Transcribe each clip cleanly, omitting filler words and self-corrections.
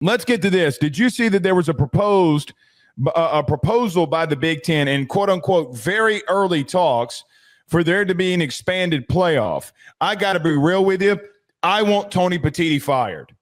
let's get to this. Did you see that there was a proposal by the Big Ten in quote unquote very early talks for there to be an expanded playoff? I got to be real with you. I want Tony Petitti fired.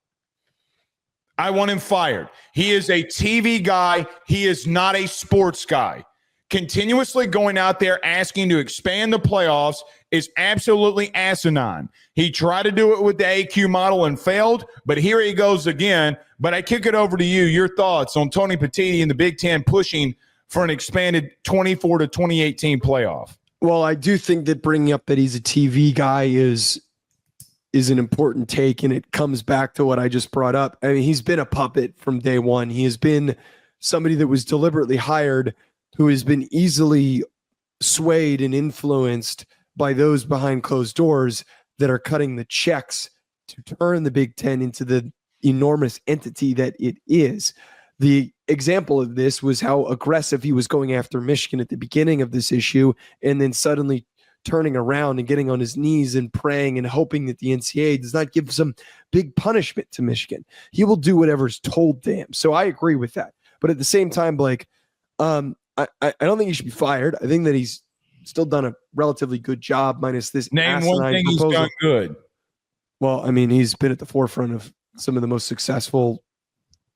I want him fired. He is a TV guy. He is not a sports guy. Continuously going out there asking to expand the playoffs is absolutely asinine. He tried to do it with the AQ model and failed, but here he goes again. But I kick it over to you. Your thoughts on Tony Petitti and the Big Ten pushing for an expanded 24 to 2018 playoff? Well, I do think that bringing up that he's a TV guy is an important take, and it comes back to what I just brought up. I mean, he's been a puppet from day one. He has been somebody that was deliberately hired, who has been easily swayed and influenced by those behind closed doors that are cutting the checks to turn the Big Ten into the enormous entity that it is. The example of this was how aggressive he was going after Michigan at the beginning of this issue, and then suddenly turning around and getting on his knees and praying and hoping that the NCAA does not give some big punishment to Michigan. He will do whatever's told to him. So I agree with that. But at the same time, Blake, I don't think he should be fired. I think that he's still done a relatively good job, minus this. Name one thing proposal. He's done good. Well, I mean, he's been at the forefront of some of the most successful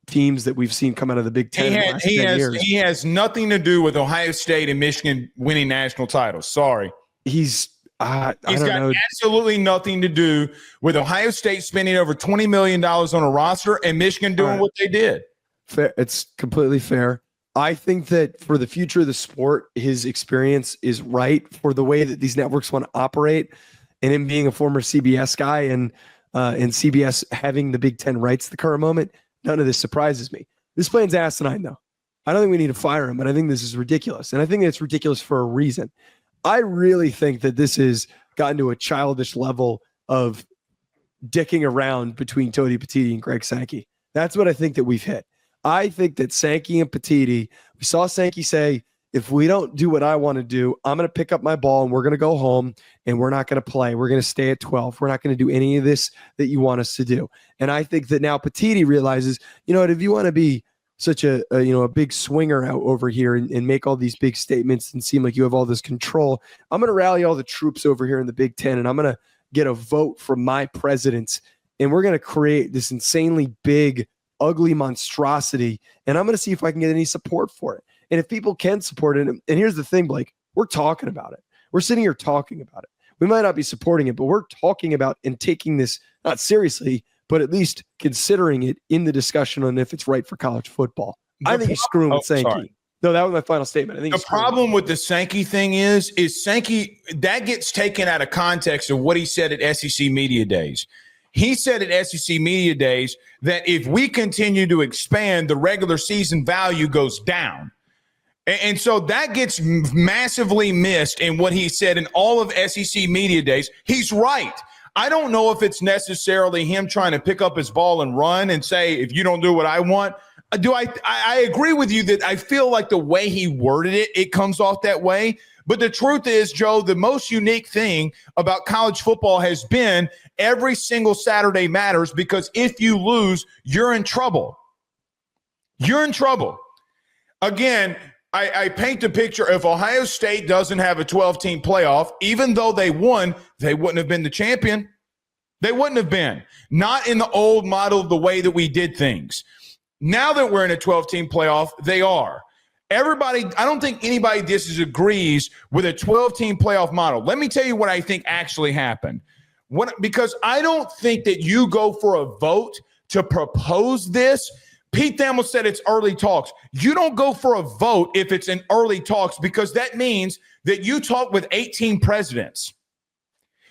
teams that we've seen come out of the Big Ten. He has nothing to do with Ohio State and Michigan winning national titles. Sorry. He's got absolutely nothing to do with Ohio State spending over $20 million on a roster and Michigan doing what they did. Fair. It's completely fair. I think that for the future of the sport, his experience is right for the way that these networks want to operate. And him being a former CBS guy and CBS having the Big Ten rights at the current moment, none of this surprises me. This plan's asinine, though. I don't think we need to fire him, but I think this is ridiculous. And I think it's ridiculous for a reason. I really think that this has gotten to a childish level of dicking around between Tony Petitti and Greg Sankey. That's what I think that we've hit. I think that Sankey and Petitti, we saw Sankey say, if we don't do what I want to do, I'm going to pick up my ball and we're going to go home and we're not going to play. We're going to stay at 12. We're not going to do any of this that you want us to do. And I think that now Petitti realizes, you know what, if you want to be such a big swinger out over here and make all these big statements and seem like you have all this control, I'm going to rally all the troops over here in the Big Ten and I'm going to get a vote from my presidents and we're going to create this insanely big, ugly monstrosity. And I'm going to see if I can get any support for it. And if people can support it, and here's the thing, Blake, we're talking about it. We're sitting here talking about it. We might not be supporting it, but we're talking about and taking this not seriously, but at least considering it in the discussion on if it's right for college football. I think he's screwing with Sankey. Sorry. No, that was my final statement. I think the problem with the Sankey thing is Sankey, that gets taken out of context of what he said at SEC Media Days. He said at SEC Media Days that if we continue to expand, the regular season value goes down. And so that gets massively missed in what he said in all of SEC Media Days. He's right. I don't know if it's necessarily him trying to pick up his ball and run and say, if you don't do what I want. I agree with you that I feel like the way he worded it, it comes off that way. But the truth is, Joe, the most unique thing about college football has been every single Saturday matters, because if you lose, you're in trouble. You're in trouble. Again, I paint the picture. If Ohio State doesn't have a 12-team playoff, even though they won, they wouldn't have been the champion. They wouldn't have been. Not in the old model of the way that we did things. Now that we're in a 12-team playoff, they are. Everybody, I don't think anybody disagrees with a 12-team playoff model. Let me tell you what I think actually happened. Because I don't think that you go for a vote to propose this. Pete Thamel said it's early talks. You don't go for a vote if it's in early talks, because that means that you talk with 18 presidents.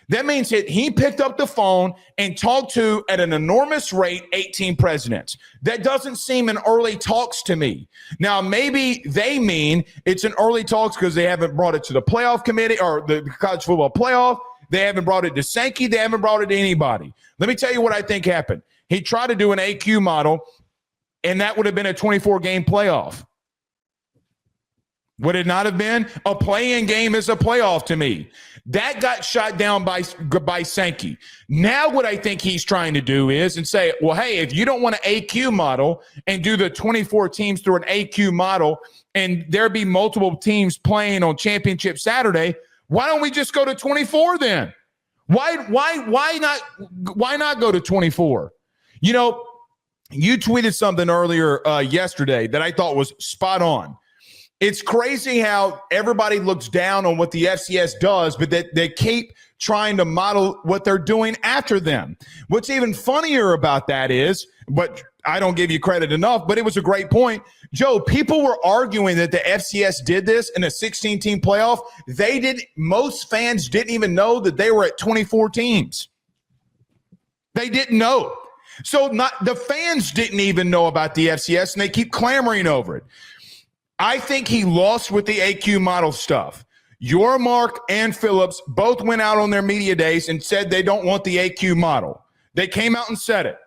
That means that he picked up the phone and talked to, at an enormous rate, 18 presidents. That doesn't seem in early talks to me. Now, maybe they mean it's in early talks because they haven't brought it to the playoff committee or the college football playoff. They haven't brought it to Sankey. They haven't brought it to anybody. Let me tell you what I think happened. He tried to do an AQ model, and that would have been a 24-game playoff. Would it not have been? A play-in game is a playoff to me. That got shot down by Sankey. Now what I think he's trying to do is and say, well, hey, if you don't want an AQ model and do the 24 teams through an AQ model and there be multiple teams playing on championship Saturday, why don't we just go to 24 then? Why not go to 24? You know, you tweeted something earlier yesterday that I thought was spot on. It's crazy how everybody looks down on what the FCS does, but that they keep trying to model what they're doing after them. What's even funnier about that is, but I don't give you credit enough, but it was a great point. Joe, people were arguing that the FCS did this in a 16-team playoff. Most fans didn't even know that they were at 24 teams. They didn't know. So the fans didn't even know about the FCS, and they keep clamoring over it. I think he lost with the AQ model stuff. Yormark and Phillips both went out on their media days and said they don't want the AQ model. They came out and said it.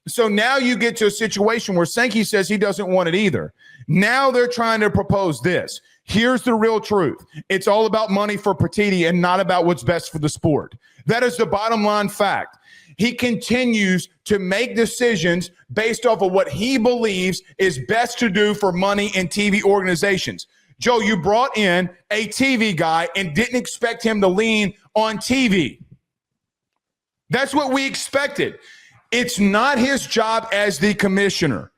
So now you get to a situation where Sankey says he doesn't want it either. Now they're trying to propose this. Here's the real truth. It's all about money for Petitti and not about what's best for the sport. That is the bottom line fact. He continues to make decisions based off of what he believes is best to do for money and TV organizations. Joe, you brought in a TV guy and didn't expect him to lean on TV. That's what we expected. It's not his job as the commissioner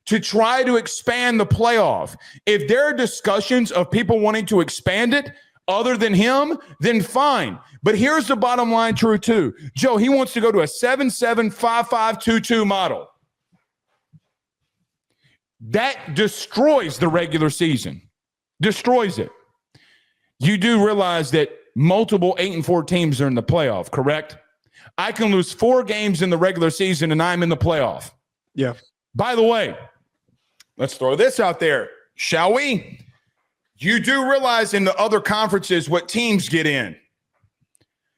to try to expand the playoff. If there are discussions of people wanting to expand it other than him, then fine. But here's the bottom line truth too. Joe, he wants to go to a 7-7-5-5-2-2 model. That destroys the regular season. Destroys it. You do realize that multiple 8-4 teams are in the playoff, correct? I can lose 4 games in the regular season and I'm in the playoff. Yeah. By the way, let's throw this out there, shall we? You do realize in the other conferences what teams get in.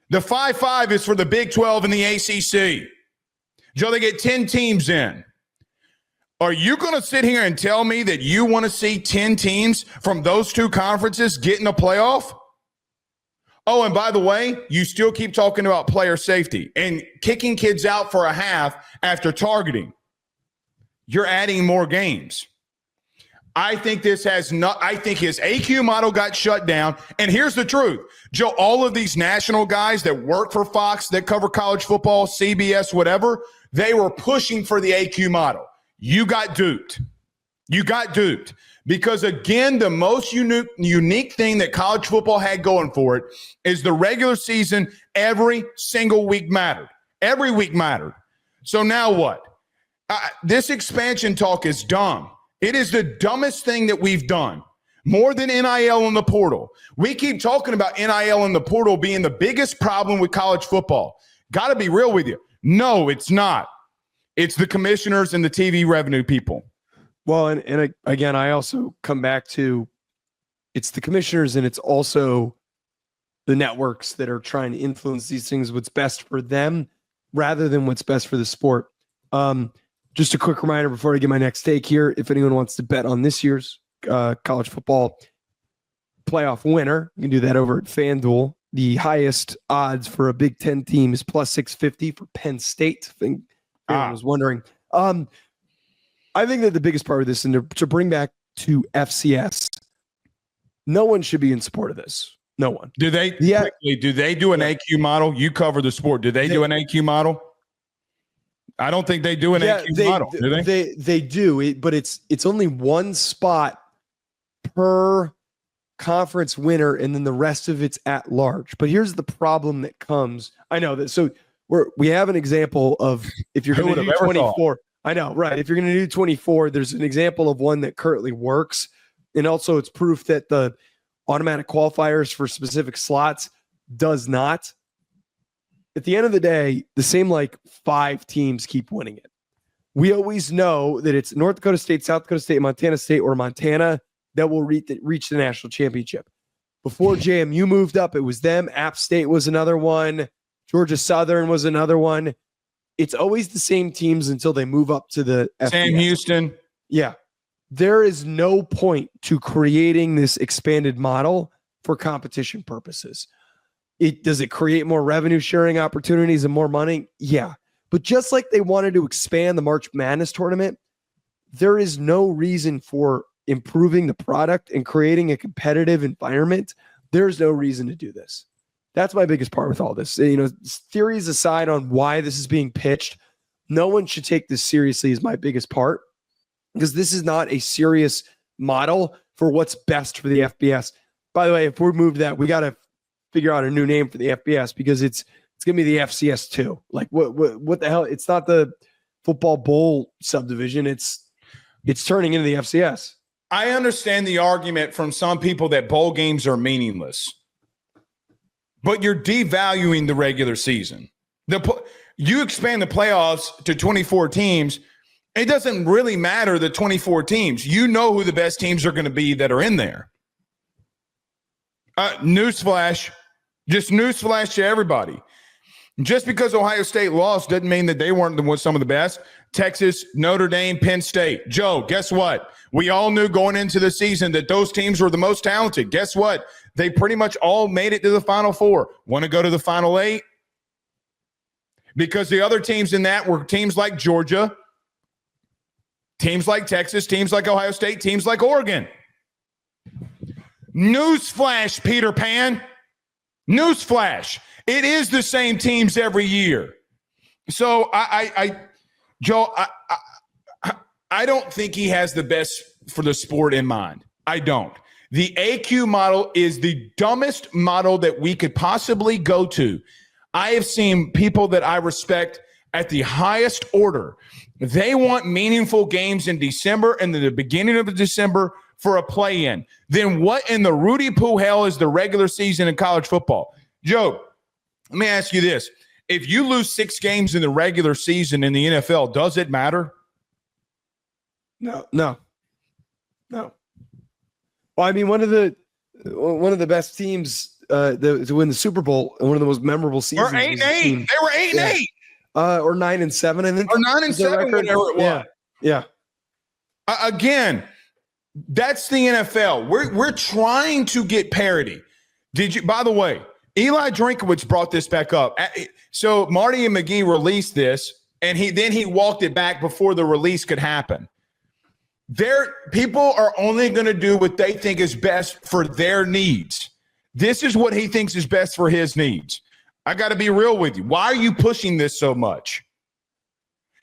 The 5-5 is for the Big 12 and the ACC. Joe, they get 10 teams in. Are you going to sit here and tell me that you want to see 10 teams from those two conferences get in a playoff? Oh, and by the way, you still keep talking about player safety and kicking kids out for a half after targeting. You're adding more games. I think his AQ model got shut down. And here's the truth. Joe, all of these national guys that work for Fox, that cover college football, CBS, whatever, they were pushing for the AQ model. You got duped. You got duped. Because, again, the most unique thing that college football had going for it is the regular season every single week mattered. Every week mattered. So now what? This expansion talk is dumb. It is the dumbest thing that we've done. More than NIL in the portal. We keep talking about NIL in the portal being the biggest problem with college football. Got to be real with you. No, it's not. It's the commissioners and the TV revenue people. Well, and again, I also come back to it's the commissioners and it's also the networks that are trying to influence these things, what's best for them rather than what's best for the sport. Just a quick reminder before I get my next take here. If anyone wants to bet on this year's college football playoff winner, you can do that over at FanDuel. The highest odds for a Big Ten team is plus 650 for Penn State. I think anyone was wondering. I think that the biggest part of this, and to bring back to FCS, no one should be in support of this. No one. Do they? Yeah. Do they do an AQ model? You cover the sport. Do they do an AQ model? I don't think they do an AQ model. Do they? They do, but it's only one spot per conference winner, and then the rest of it's at large. But here's the problem that comes. I know that. So we have an example of if you're going to do 24. I know, right? If you're going to do 24, there's an example of one that currently works, and also it's proof that the automatic qualifiers for specific slots does not. At the end of the day, the same 5 teams keep winning it. We always know that it's North Dakota State, South Dakota State, Montana State, or Montana that will reach the national championship. Before JMU moved up, it was them. App State was another one. Georgia Southern was another one. It's always the same teams until they move up to the FBS. Sam Houston. Yeah. there is no point to creating this expanded model for competition purposes. Does it create more revenue sharing opportunities and more money? Yeah. But just like they wanted to expand the March Madness tournament, there is no reason for improving the product and creating a competitive environment. There's no reason to do this. That's my biggest part with all this. Theories aside on why this is being pitched, no one should take this seriously is my biggest part, because this is not a serious model for what's best for the FBS. By the way, if we're moved that, we got to figure out a new name for the FBS, because it's going to be the FCS too. Like what the hell? It's not the football bowl subdivision. It's turning into the FCS. I understand the argument from some people that bowl games are meaningless, but you're devaluing the regular season. You expand the playoffs to 24 teams. It doesn't really matter the 24 teams. You know who the best teams are going to be that are in there. Newsflash, just newsflash to everybody. Just because Ohio State lost doesn't mean that they weren't some of the best. Texas, Notre Dame, Penn State. Joe, guess what? We all knew going into the season that those teams were the most talented. Guess what? They pretty much all made it to the Final Four. Want to go to the Final Eight? Because the other teams in that were teams like Georgia, teams like Texas, teams like Ohio State, teams like Oregon. Newsflash, Peter Pan. Newsflash. It is the same teams every year. So Joe, I don't think he has the best for the sport in mind. I don't. The AQ model is the dumbest model that we could possibly go to. I have seen people that I respect at the highest order. They want meaningful games in December and the beginning of December for a play-in. Then what in the Rudy Poo hell is the regular season in college football? Joe, let me ask you this. If you lose 6 games in the regular season in the NFL, does it matter? No. Well, I mean, one of the best teams to win the Super Bowl and one of the most memorable seasons. Or 8-8. They were 8-8. Or 9-7, I think. Or 9-7, whatever it was. Yeah. Again, that's the NFL. We're trying to get parity. By the way, Eli Drinkowitz brought this back up. So Marty and McGee released this, and he walked it back before the release could happen. People are only going to do what they think is best for their needs. This is what he thinks is best for his needs. I got to be real with you. Why are you pushing this so much?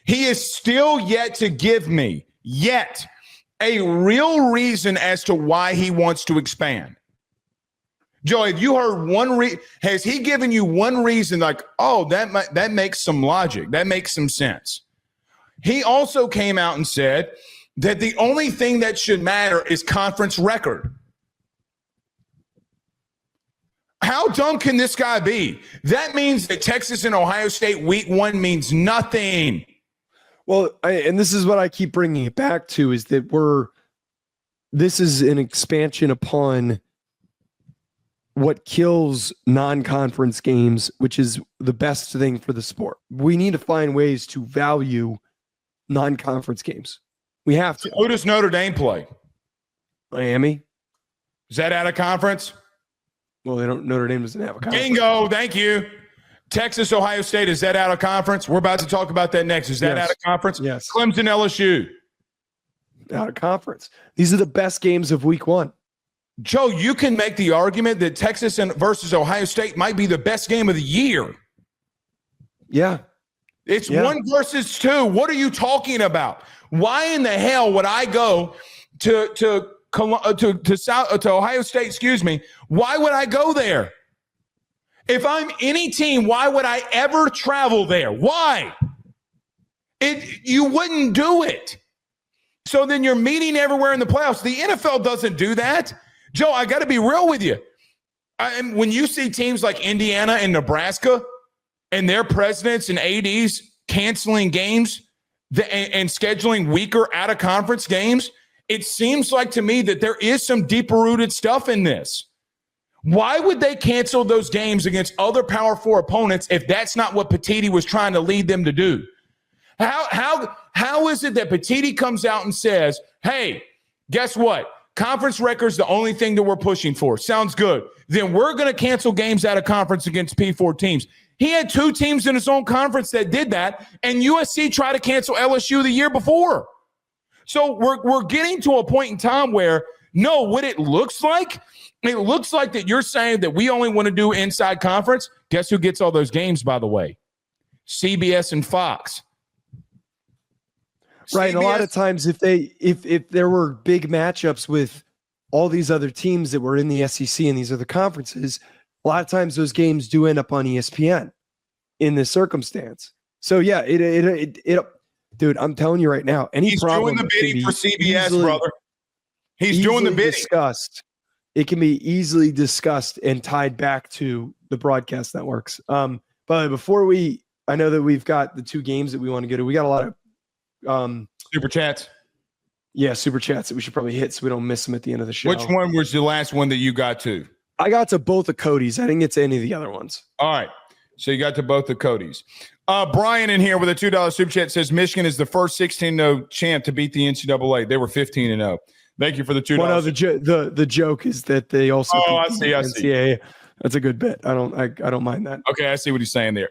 He is still yet to give me a real reason as to why he wants to expand. Joe, have you heard has he given you one reason like, oh, that makes some logic. That makes some sense. He also came out and said that the only thing that should matter is conference record. How dumb can this guy be? That means that Texas and Ohio State week 1 means nothing. Well, and this is what I keep bringing it back to, is that this is an expansion upon what kills non-conference games, which is the best thing for the sport. We need to find ways to value non-conference games. We have to. Who does Notre Dame play? Miami. Is that out of conference? Well, Notre Dame doesn't have a conference. Bingo. Thank you. Texas, Ohio State, is that out of conference? We're about to talk about that next. Is that out of conference? Yes. Clemson, LSU. Out of conference. These are the best games of week 1. Joe, you can make the argument that Texas versus Ohio State might be the best game of the year. Yeah. It's 1 versus 2. What are you talking about? Why in the hell would I go to Ohio State, excuse me? Why would I go there? If I'm any team, why would I ever travel there? Why? You wouldn't do it. So then you're meeting everywhere in the playoffs. The NFL doesn't do that. Joe, I got to be real with you. When you see teams like Indiana and Nebraska and their presidents and ADs canceling games and scheduling weaker out-of-conference games, it seems like to me that there is some deeper-rooted stuff in this. Why would they cancel those games against other Power 4 opponents if that's not what Petitti was trying to lead them to do? How is it that Petitti comes out and says, hey, Guess what? Conference record's the only thing that we're pushing for. Sounds good. Then we're going to cancel games out of conference against P4 teams. He had 2 teams in his own conference that did that, and USC tried to cancel LSU the year before. So we're getting to a point in time where, no, what it looks like that you're saying that we only want to do inside conference. Guess who gets all those games, by the way? CBS and Fox. Right. And a lot of times if there were big matchups with all these other teams that were in the SEC and these other conferences, a lot of times those games do end up on ESPN in this circumstance. So yeah, it dude, I'm telling you right now, he's doing the bidding for CBS, brother. He's doing the bidding. It can be easily discussed and tied back to the broadcast networks. But before I know that we've got the 2 games that we want to go to. We got a lot of super chats. Yeah, super chats that we should probably hit so we don't miss them at the end of the show. Which one was the last one that you got to? I got to both of Cody's. I didn't get to any of the other ones. All right. So you got to both of Cody's. Brian in here with a $2 super chat says Michigan is the first 16-0 champ to beat the NCAA. They were 15-0. Thank you for the $2. Well, no, the joke is that they also I see. NCAA. That's a good bit. I don't mind that. Okay, I see what he's saying there.